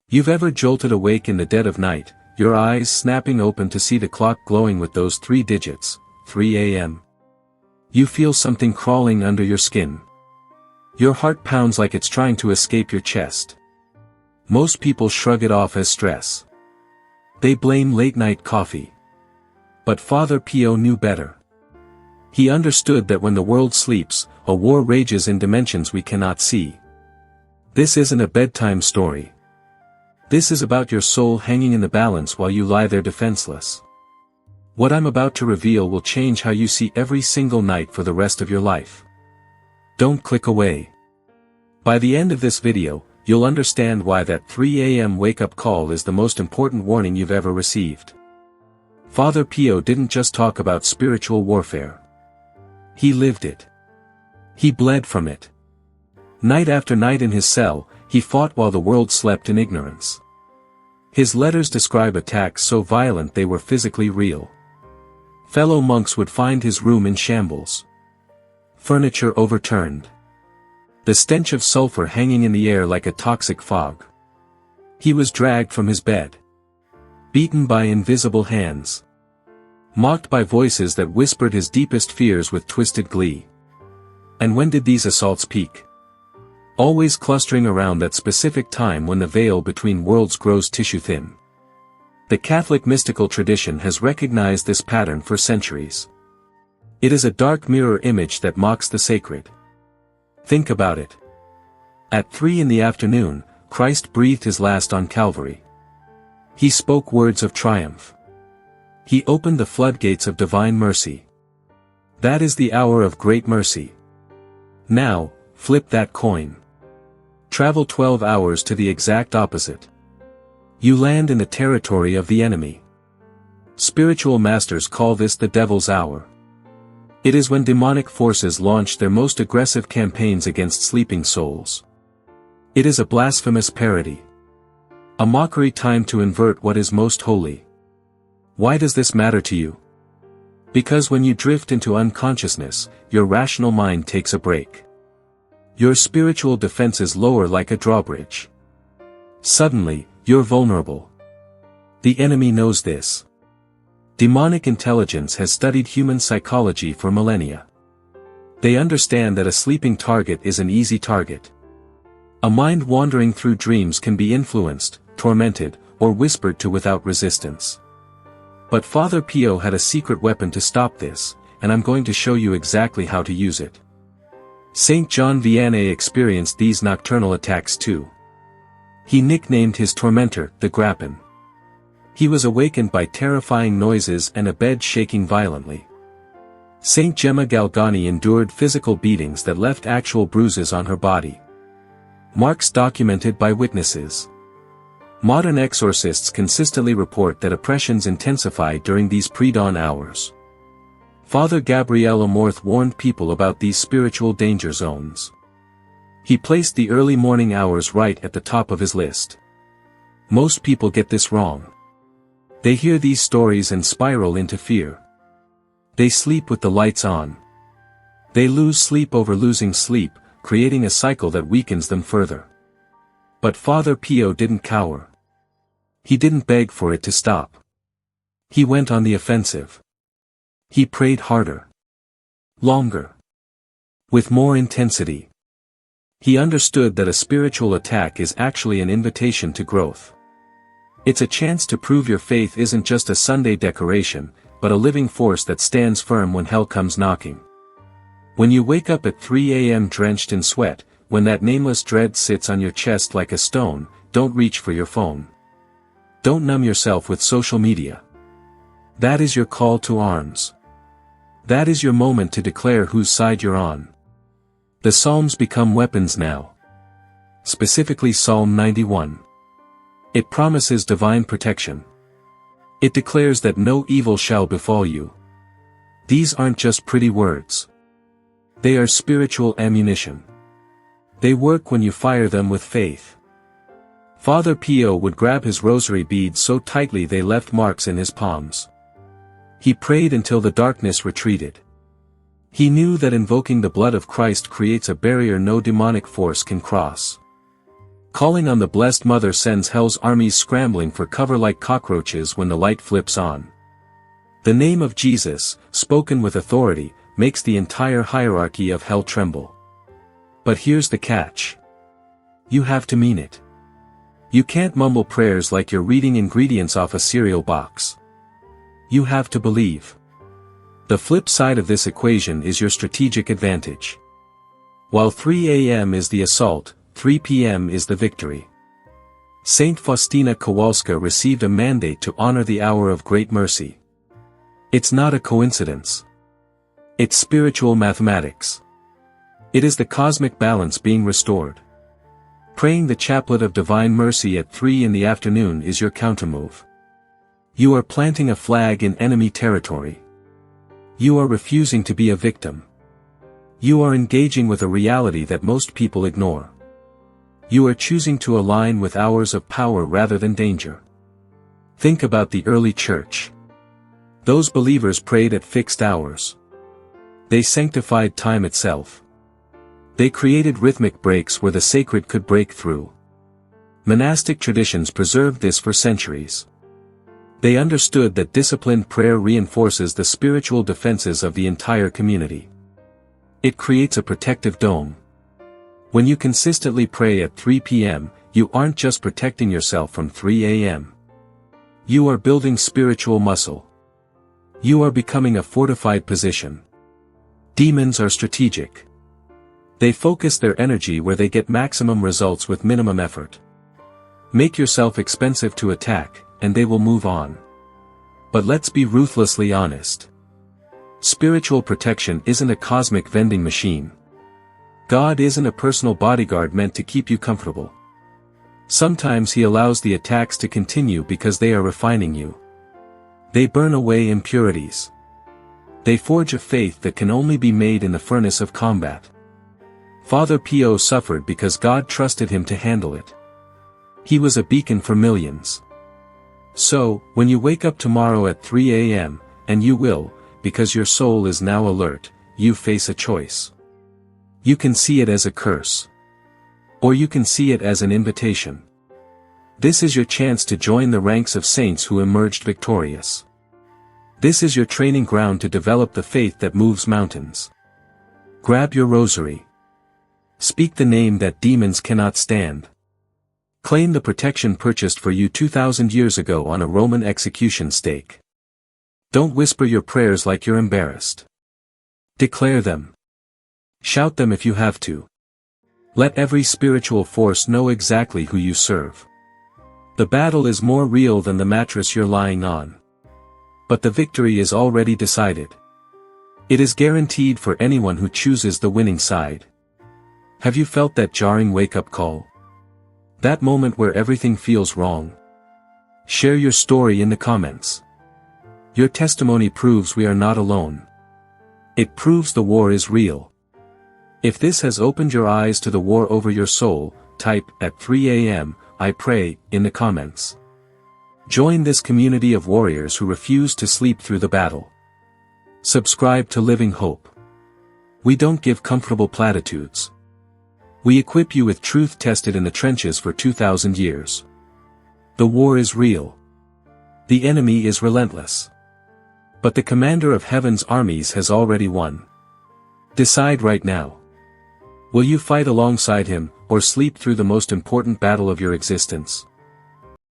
You've ever jolted awake in the dead of night, your eyes snapping open to see the clock glowing with those 3 digits, 3 a.m. You feel something crawling under your skin. Your heart pounds like it's trying to escape your chest. Most people shrug it off as stress. They blame late-night coffee. But Father Pio knew better. He understood that when the world sleeps, a war rages in dimensions we cannot see. This isn't a bedtime story. This is about your soul hanging in the balance while you lie there defenseless. What I'm about to reveal will change how you see every single night for the rest of your life. Don't click away. By the end of this video, you'll understand why that 3 a.m. wake-up call is the most important warning you've ever received. Father Pio didn't just talk about spiritual warfare. He lived it. He bled from it. Night after night in his cell, he fought while the world slept in ignorance. His letters describe attacks so violent they were physically real. Fellow monks would find his room in shambles. Furniture overturned. The stench of sulfur hanging in the air like a toxic fog. He was dragged from his bed. Beaten by invisible hands. Mocked by voices that whispered his deepest fears with twisted glee. And when did these assaults peak? Always clustering around that specific time when the veil between worlds grows tissue thin. The Catholic mystical tradition has recognized this pattern for centuries. It is a dark mirror image that mocks the sacred. Think about it. At 3 in the afternoon, Christ breathed his last on Calvary. He spoke words of triumph. He opened the floodgates of divine mercy. That is the hour of great mercy. Now, flip that coin. Travel 12 hours to the exact opposite. You land in the territory of the enemy. Spiritual masters call this the devil's hour. It is when demonic forces launch their most aggressive campaigns against sleeping souls. It is a blasphemous parody. A mockery timed to invert what is most holy. Why does this matter to you? Because when you drift into unconsciousness, your rational mind takes a break. Your spiritual defenses lower like a drawbridge. Suddenly, you're vulnerable. The enemy knows this. Demonic intelligence has studied human psychology for millennia. They understand that a sleeping target is an easy target. A mind wandering through dreams can be influenced, tormented, or whispered to without resistance. But Father Pio had a secret weapon to stop this, and I'm going to show you exactly how to use it. Saint John Vianney experienced these nocturnal attacks too. He nicknamed his tormentor the Grappin. He was awakened by terrifying noises and a bed shaking violently. Saint Gemma Galgani endured physical beatings that left actual bruises on her body. Marks documented by witnesses. Modern exorcists consistently report that oppressions intensify during these pre-dawn hours. Father Gabriel Amorth warned people about these spiritual danger zones. He placed the early morning hours right at the top of his list. Most people get this wrong. They hear these stories and spiral into fear. They sleep with the lights on. They lose sleep over losing sleep, creating a cycle that weakens them further. But Father Pio didn't cower. He didn't beg for it to stop. He went on the offensive. He prayed harder. Longer. With more intensity. He understood that a spiritual attack is actually an invitation to growth. It's a chance to prove your faith isn't just a Sunday decoration, but a living force that stands firm when hell comes knocking. When you wake up at 3 a.m. drenched in sweat, when that nameless dread sits on your chest like a stone, don't reach for your phone. Don't numb yourself with social media. That is your call to arms. That is your moment to declare whose side you're on. The Psalms become weapons now. Specifically Psalm 91. It promises divine protection. It declares that no evil shall befall you. These aren't just pretty words. They are spiritual ammunition. They work when you fire them with faith. Father Pio would grab his rosary beads so tightly they left marks in his palms. He prayed until the darkness retreated. He knew that invoking the blood of Christ creates a barrier no demonic force can cross. Calling on the Blessed Mother sends hell's armies scrambling for cover like cockroaches when the light flips on. The name of Jesus, spoken with authority, makes the entire hierarchy of hell tremble. But here's the catch. You have to mean it. You can't mumble prayers like you're reading ingredients off a cereal box. You have to believe. The flip side of this equation is your strategic advantage. While 3 a.m. is the assault, 3 p.m. is the victory. Saint Faustina Kowalska received a mandate to honor the hour of great mercy. It's not a coincidence. It's spiritual mathematics. It is the cosmic balance being restored. Praying the chaplet of divine mercy at 3 in the afternoon is your countermove. You are planting a flag in enemy territory. You are refusing to be a victim. You are engaging with a reality that most people ignore. You are choosing to align with hours of power rather than danger. Think about the early church. Those believers prayed at fixed hours. They sanctified time itself. They created rhythmic breaks where the sacred could break through. Monastic traditions preserved this for centuries. They understood that disciplined prayer reinforces the spiritual defenses of the entire community. It creates a protective dome. When you consistently pray at 3 p.m., you aren't just protecting yourself from 3 a.m. You are building spiritual muscle. You are becoming a fortified position. Demons are strategic. They focus their energy where they get maximum results with minimum effort. Make yourself expensive to attack, and they will move on. But let's be ruthlessly honest. Spiritual protection isn't a cosmic vending machine. God isn't a personal bodyguard meant to keep you comfortable. Sometimes He allows the attacks to continue because they are refining you. They burn away impurities. They forge a faith that can only be made in the furnace of combat. Father Pio suffered because God trusted him to handle it. He was a beacon for millions. So, when you wake up tomorrow at 3 a.m., and you will, because your soul is now alert, you face a choice. You can see it as a curse. Or you can see it as an invitation. This is your chance to join the ranks of saints who emerged victorious. This is your training ground to develop the faith that moves mountains. Grab your rosary. Speak the name that demons cannot stand. Claim the protection purchased for you 2,000 years ago on a Roman execution stake. Don't whisper your prayers like you're embarrassed. Declare them. Shout them if you have to. Let every spiritual force know exactly who you serve. The battle is more real than the mattress you're lying on. But the victory is already decided. It is guaranteed for anyone who chooses the winning side. Have you felt that jarring wake-up call? That moment where everything feels wrong? Share your story in the comments. Your testimony proves we are not alone. It proves the war is real. If this has opened your eyes to the war over your soul, type, at 3 a.m., I pray, in the comments. Join this community of warriors who refuse to sleep through the battle. Subscribe to Living Hope. We don't give comfortable platitudes. We equip you with truth tested in the trenches for 2,000 years. The war is real. The enemy is relentless. But the commander of heaven's armies has already won. Decide right now. Will you fight alongside him, or sleep through the most important battle of your existence?